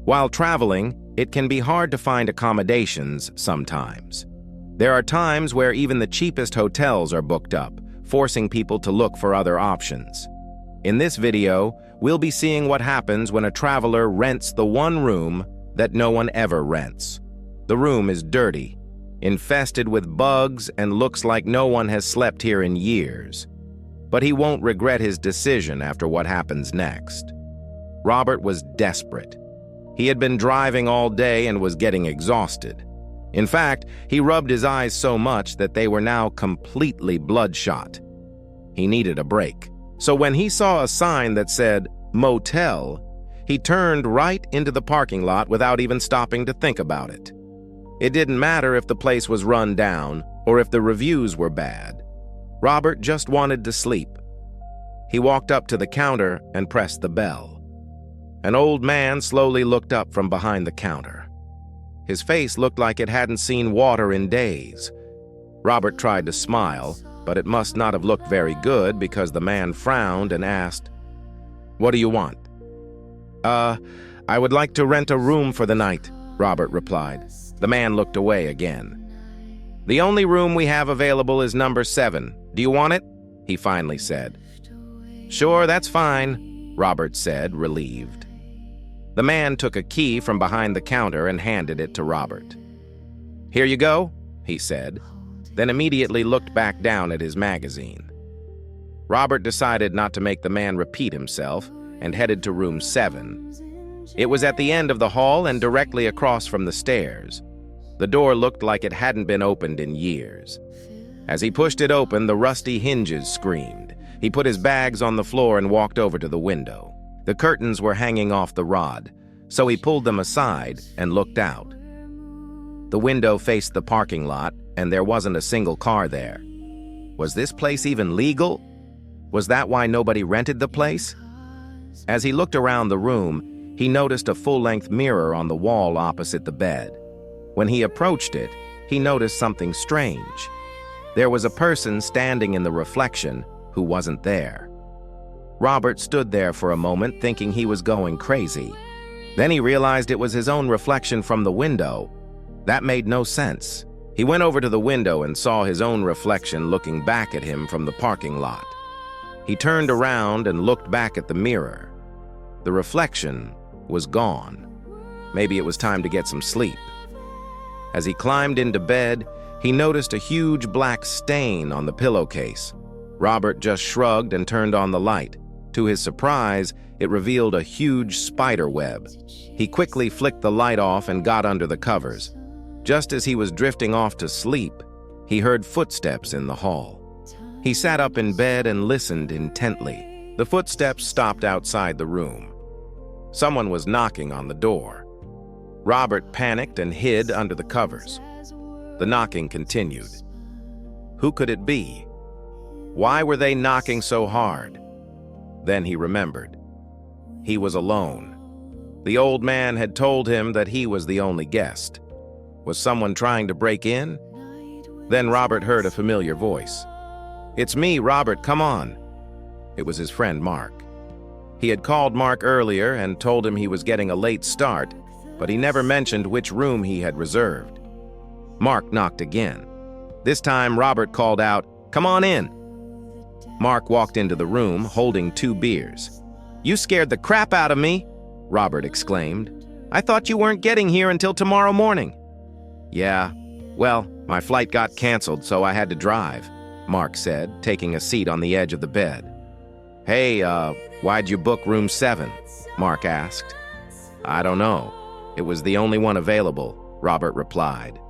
While traveling, it can be hard to find accommodations sometimes. There are times where even the cheapest hotels are booked up, forcing people to look for other options. In this video, we'll be seeing what happens when a traveler rents the one room that no one ever rents. The room is dirty, infested with bugs, and looks like no one has slept here in years. But he won't regret his decision after what happens next. Robert was desperate. He had been driving all day and was getting exhausted. In fact, he rubbed his eyes so much that they were now completely bloodshot. He needed a break. So when he saw a sign that said, Motel, he turned right into the parking lot without even stopping to think about it. It didn't matter if the place was run down or if the reviews were bad. Robert just wanted to sleep. He walked up to the counter and pressed the bell. An old man slowly looked up from behind the counter. His face looked like it hadn't seen water in days. Robert tried to smile, but it must not have looked very good because the man frowned and asked, "What do you want?" I would like to rent a room for the night," Robert replied. The man looked away again. "The only room we have available is number 7. Do you want it?" he finally said. "Sure, that's fine," Robert said, relieved. The man took a key from behind the counter and handed it to Robert. "Here you go," he said, then immediately looked back down at his magazine. Robert decided not to make the man repeat himself and headed to room 7. It was at the end of the hall and directly across from the stairs. The door looked like it hadn't been opened in years. As he pushed it open, the rusty hinges screamed. He put his bags on the floor and walked over to the window. The curtains were hanging off the rod, so he pulled them aside and looked out. The window faced the parking lot, and there wasn't a single car there. Was this place even legal? Was that why nobody rented the place? As he looked around the room, he noticed a full-length mirror on the wall opposite the bed. When he approached it, he noticed something strange. There was a person standing in the reflection who wasn't there. Robert stood there for a moment thinking he was going crazy. Then he realized it was his own reflection from the window. That made no sense. He went over to the window and saw his own reflection looking back at him from the parking lot. He turned around and looked back at the mirror. The reflection was gone. Maybe it was time to get some sleep. As he climbed into bed, he noticed a huge black stain on the pillowcase. Robert just shrugged and turned on the light. To his surprise, it revealed a huge spider web. He quickly flicked the light off and got under the covers. Just as he was drifting off to sleep, he heard footsteps in the hall. He sat up in bed and listened intently. The footsteps stopped outside the room. Someone was knocking on the door. Robert panicked and hid under the covers. The knocking continued. Who could it be? Why were they knocking so hard? Then he remembered. He was alone. The old man had told him that he was the only guest. Was someone trying to break in? Then Robert heard a familiar voice. "It's me, Robert, come on." It was his friend Mark. He had called Mark earlier and told him he was getting a late start, but he never mentioned which room he had reserved. Mark knocked again. This time, Robert called out, "Come on in." Mark walked into the room holding 2 beers. "You scared the crap out of me," Robert exclaimed. "I thought you weren't getting here until tomorrow morning." "Yeah, well, my flight got canceled, so I had to drive," Mark said, taking a seat on the edge of the bed. "Hey, why'd you book room 7? Mark asked. "I don't know. It was the only one available," Robert replied.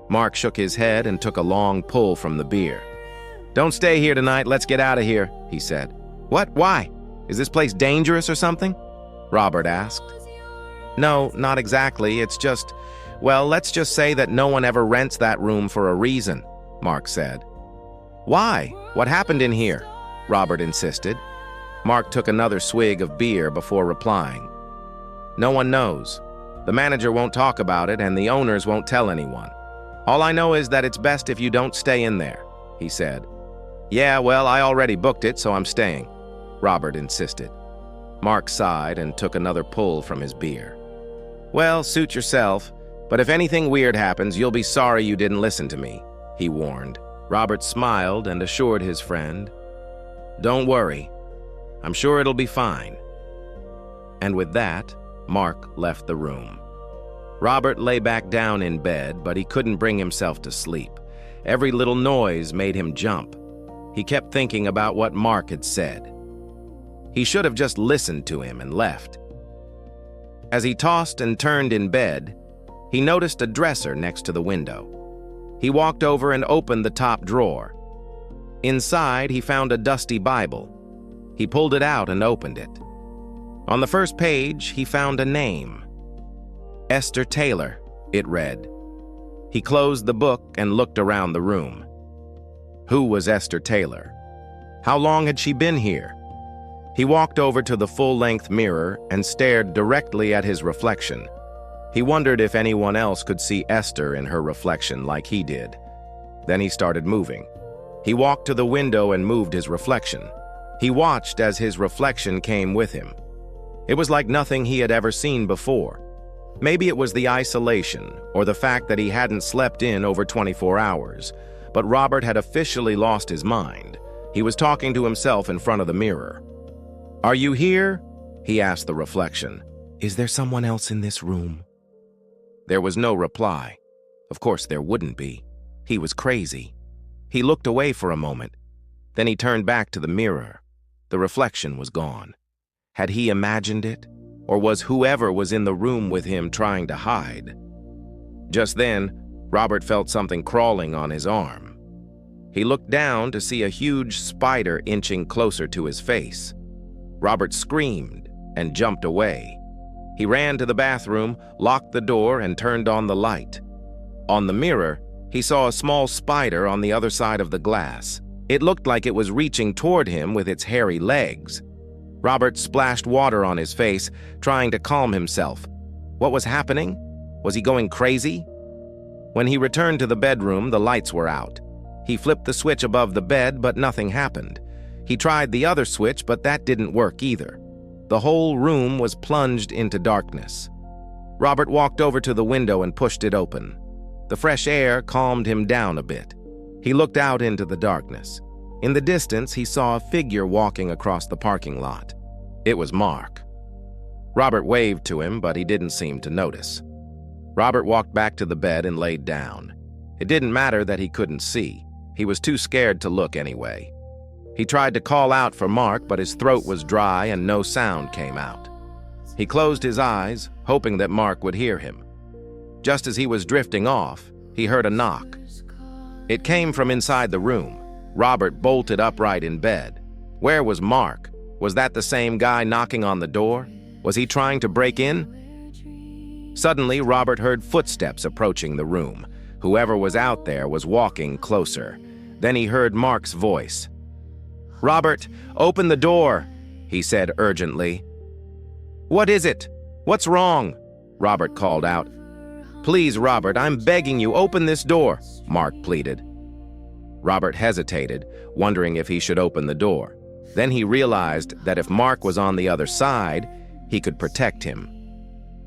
Mark shook his head and took a long pull from the beer. "Don't stay here tonight, let's get out of here," he said. "What? Why? Is this place dangerous or something?" Robert asked. "No, not exactly. It's just, well, let's just say that no one ever rents that room for a reason," Mark said. "Why? What happened in here?" Robert insisted. Mark took another swig of beer before replying. "No one knows. The manager won't talk about it and the owners won't tell anyone. All I know is that it's best if you don't stay in there," he said. "Yeah, well, I already booked it, so I'm staying," Robert insisted. Mark sighed and took another pull from his beer. Well, suit yourself, but if anything weird happens, you'll be sorry you didn't listen to me, he warned. Robert smiled and assured his friend, "Don't worry. I'm sure it'll be fine." And with that, Mark left the room. Robert lay back down in bed, but he couldn't bring himself to sleep. Every little noise made him jump. He kept thinking about what Mark had said. He should have just listened to him and left. As he tossed and turned in bed, he noticed a dresser next to the window. He walked over and opened the top drawer. Inside, he found a dusty Bible. He pulled it out and opened it. On the first page, he found a name. Esther Taylor, it read. He closed the book and looked around the room. Who was Esther Taylor? How long had she been here? He walked over to the full-length mirror and stared directly at his reflection. He wondered if anyone else could see Esther in her reflection like he did. Then he started moving. He walked to the window and moved his reflection. He watched as his reflection came with him. It was like nothing he had ever seen before. Maybe it was the isolation or the fact that he hadn't slept in over 24 hours, but Robert had officially lost his mind. He was talking to himself in front of the mirror. "Are you here?" he asked the reflection. "Is there someone else in this room?" There was no reply. Of course there wouldn't be. He was crazy. He looked away for a moment. Then he turned back to the mirror. The reflection was gone. Had he imagined it? Or was whoever was in the room with him trying to hide? Just then, Robert felt something crawling on his arm. He looked down to see a huge spider inching closer to his face. Robert screamed and jumped away. He ran to the bathroom, locked the door, and turned on the light. On the mirror, he saw a small spider on the other side of the glass. It looked like it was reaching toward him with its hairy legs. Robert splashed water on his face, trying to calm himself. What was happening? Was he going crazy? When he returned to the bedroom, the lights were out. He flipped the switch above the bed, but nothing happened. He tried the other switch, but that didn't work either. The whole room was plunged into darkness. Robert walked over to the window and pushed it open. The fresh air calmed him down a bit. He looked out into the darkness. In the distance, he saw a figure walking across the parking lot. It was Mark. Robert waved to him, but he didn't seem to notice. Robert walked back to the bed and laid down. It didn't matter that he couldn't see. He was too scared to look anyway. He tried to call out for Mark, but his throat was dry and no sound came out. He closed his eyes, hoping that Mark would hear him. Just as he was drifting off, he heard a knock. It came from inside the room. Robert bolted upright in bed. Where was Mark? Was that the same guy knocking on the door? Was he trying to break in? Suddenly, Robert heard footsteps approaching the room. Whoever was out there was walking closer. Then he heard Mark's voice. "Robert, open the door," he said urgently. "What is it? What's wrong?" Robert called out. "Please, Robert, I'm begging you, open this door," Mark pleaded. Robert hesitated, wondering if he should open the door. Then he realized that if Mark was on the other side, he could protect him.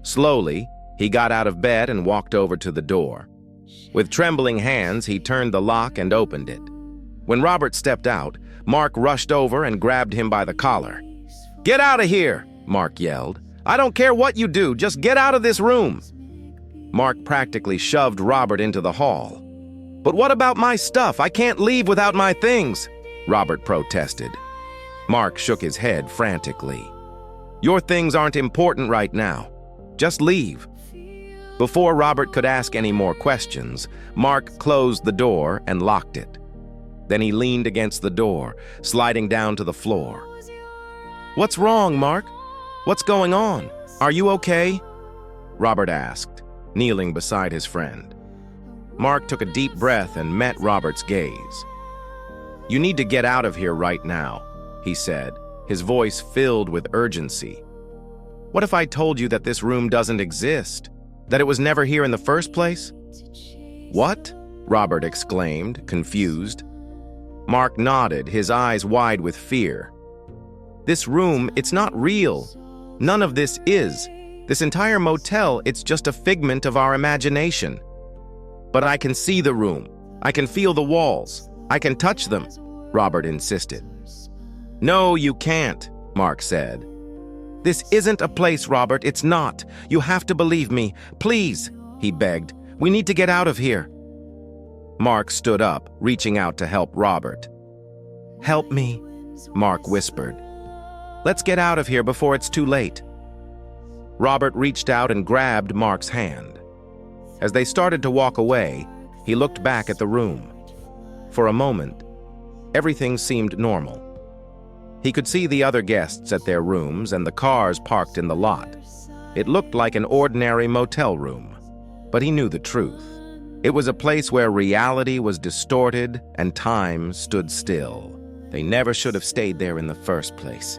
Slowly, he got out of bed and walked over to the door. With trembling hands, he turned the lock and opened it. When Robert stepped out, Mark rushed over and grabbed him by the collar. "Get out of here!" Mark yelled. "I don't care what you do, just get out of this room!" Mark practically shoved Robert into the hall. "But what about my stuff? I can't leave without my things," Robert protested. Mark shook his head frantically. "Your things aren't important right now. Just leave." Before Robert could ask any more questions, Mark closed the door and locked it. Then he leaned against the door, sliding down to the floor. "What's wrong, Mark? What's going on? Are you okay?" Robert asked, kneeling beside his friend. Mark took a deep breath and met Robert's gaze. "You need to get out of here right now," he said, his voice filled with urgency. "What if I told you that this room doesn't exist? That it was never here in the first place?" "What?" Robert exclaimed, confused. Mark nodded, his eyes wide with fear. "This room, it's not real. None of this is. This entire motel, it's just a figment of our imagination. But I can see the room. I can feel the walls. I can touch them, Robert insisted. No, you can't, Mark said. This isn't a place, Robert. It's not. You have to believe me. Please, he begged. We need to get out of here. Mark stood up, reaching out to help Robert. Help me, Mark whispered. Let's get out of here before it's too late. Robert reached out and grabbed Mark's hand. As they started to walk away, he looked back at the room. For a moment, everything seemed normal. He could see the other guests at their rooms and the cars parked in the lot. It looked like an ordinary motel room, but he knew the truth. It was a place where reality was distorted and time stood still. They never should have stayed there in the first place.